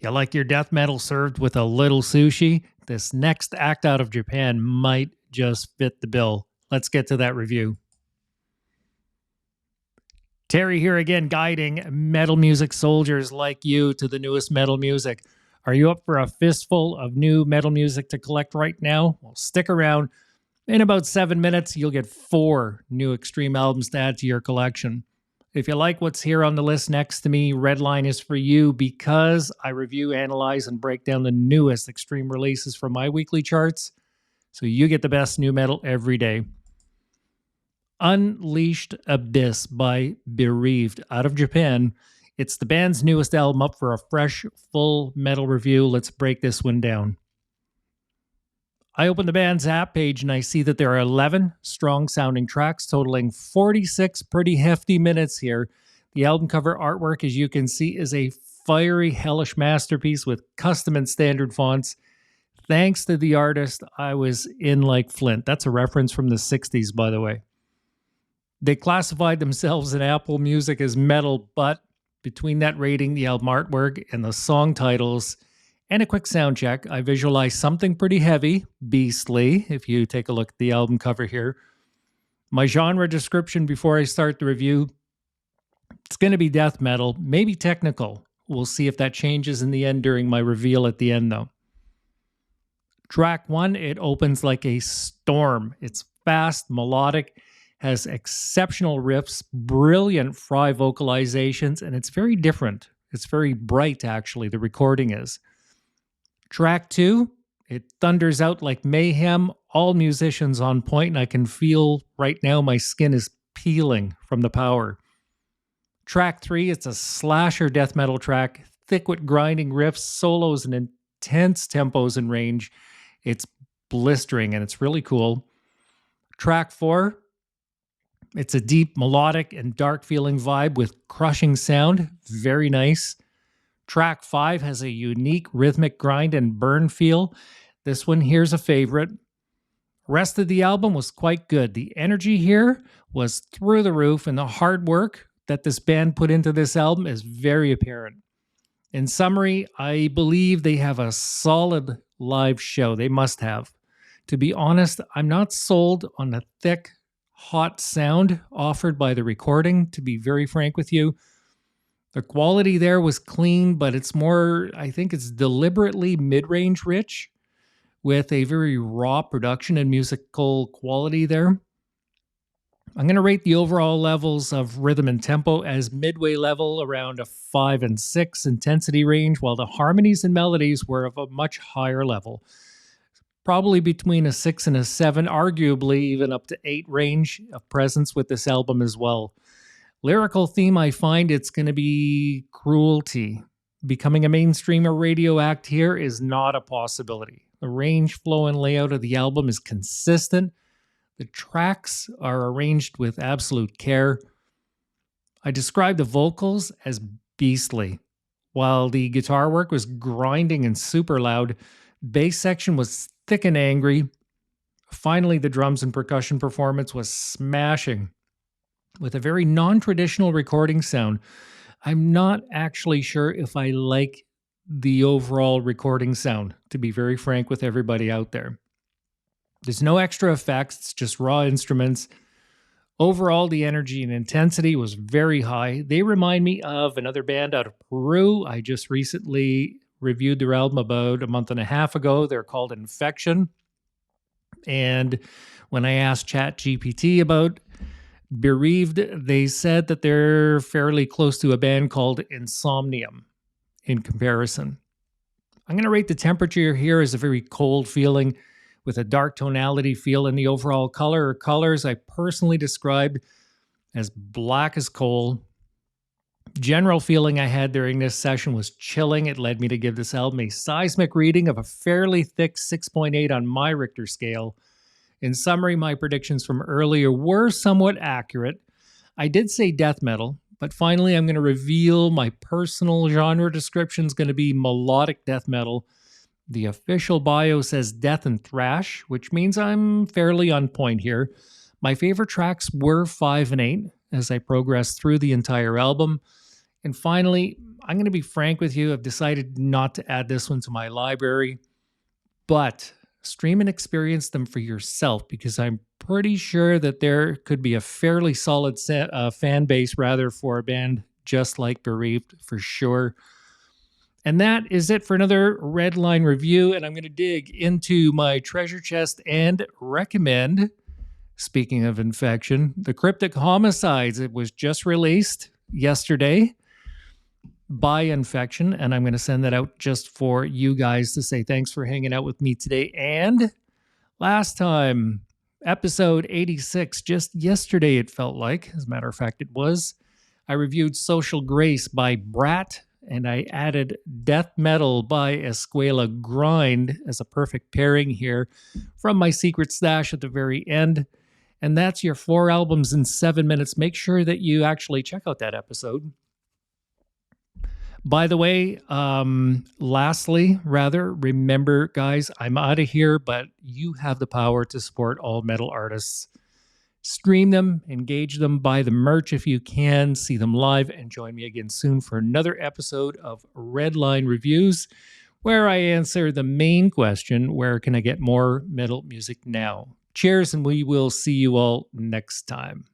You like your death metal served with a little sushi? This next act out of Japan might just fit the bill. Let's get to that review. Terry here again, guiding metal music soldiers like you to the newest metal music. Are you up for a fistful of new metal music to collect right now? Well, stick around. In about 7 minutes, you'll get 4 new Extreme albums to add to your collection. If you like what's here on the list next to me, Redline is for you because I review, analyze, and break down the newest Extreme releases from my weekly charts, so you get the best new metal every day. Unleashed Abyss by Bereaved out of Japan. It's the band's newest album up for a fresh, full metal review. Let's break this one down. I open the band's app page and I see that there are 11 strong-sounding tracks totaling 46 pretty hefty minutes here. The album cover artwork, as you can see, is a fiery, hellish masterpiece with custom and standard fonts. Thanks to the artist, I was in like Flint. That's a reference from the 60s, by the way. They classified themselves in Apple Music as metal, but between that rating, the album artwork, and the song titles, and a quick sound check, I visualized something pretty heavy, beastly, if you take a look at the album cover here. My genre description before I start the review, it's going to be death metal, maybe technical. We'll see if that changes in the end during my reveal at the end, though. Track 1, it opens like a storm. It's fast, melodic, has exceptional riffs, brilliant fry vocalizations, and it's very different. It's very bright, actually, the recording is. Track 2, it thunders out like mayhem, all musicians on point, and I can feel right now my skin is peeling from the power. Track 3, it's a slasher death metal track, thick with grinding riffs, solos, and intense tempos and range. It's blistering, and it's really cool. Track 4, it's a deep, melodic, and dark-feeling vibe with crushing sound. Very nice. Track 5 has a unique rhythmic grind and burn feel. This one here's a favorite. Rest of the album was quite good. The energy here was through the roof, and the hard work that this band put into this album is very apparent. In summary, I believe they have a solid live show. They must have. To be honest, I'm not sold on the thick, hot sound offered by the recording, to be very frank with you. The quality there was clean, but it's more, I think it's deliberately mid-range rich with a very raw production and musical quality there. I'm going to rate the overall levels of rhythm and tempo as midway level, around a 5 and 6 intensity range, while the harmonies and melodies were of a much higher level. Probably between a 6 and a 7, arguably even up to 8 range of presence with this album as well. Lyrical theme, I find it's going to be cruelty. Becoming a mainstream or radio act here is not a possibility. The range, flow, and layout of the album is consistent. The tracks are arranged with absolute care. I describe the vocals as beastly. While the guitar work was grinding and super loud, bass section was thick and angry. Finally, the drums and percussion performance was smashing with a very non-traditional recording sound. I'm not actually sure if I like the overall recording sound, to be very frank with everybody out there. There's no extra effects, it's just raw instruments. Overall, the energy and intensity was very high. They remind me of another band out of Peru. I just recently reviewed their album about a month and a half ago. They're called Infection. And when I asked ChatGPT about Bereaved, they said that they're fairly close to a band called Insomnium in comparison. I'm going to rate the temperature here as a very cold feeling with a dark tonality feel, and the overall color or colors I personally described as black as coal. General feeling I had during this session was chilling. It led me to give this album a seismic reading of a fairly thick 6.8 on my Richter scale. In summary, my predictions from earlier were somewhat accurate. I did say death metal, but finally I'm going to reveal my personal genre description is going to be melodic death metal. The official bio says death and thrash, which means I'm fairly on point here. My favorite tracks were 5 and 8 as I progressed through the entire album. And finally, I'm going to be frank with you. I've decided not to add this one to my library, but stream and experience them for yourself because I'm pretty sure that there could be a fairly solid fan base rather for a band just like Bereaved for sure. And that is it for another Redline review. And I'm going to dig into my treasure chest and recommend, speaking of infection, the Cryptic Homicides. It was just released yesterday by Infection, and I'm going to send that out just for you guys to say thanks for hanging out with me today. And last time, episode 86, just yesterday it felt like, as a matter of fact it was, I reviewed Social Grace by Brat, and I added Death Metal by Escuela Grind as a perfect pairing here from my secret stash at the very end. And that's your 4 albums in 7 minutes. Make sure that you actually check out that episode. By the way, lastly, remember, guys, I'm out of here, but you have the power to support all metal artists. Stream them, engage them, buy the merch if you can, see them live, and join me again soon for another episode of Redline Reviews, where I answer the main question, where can I get more metal music now? Cheers, and we will see you all next time.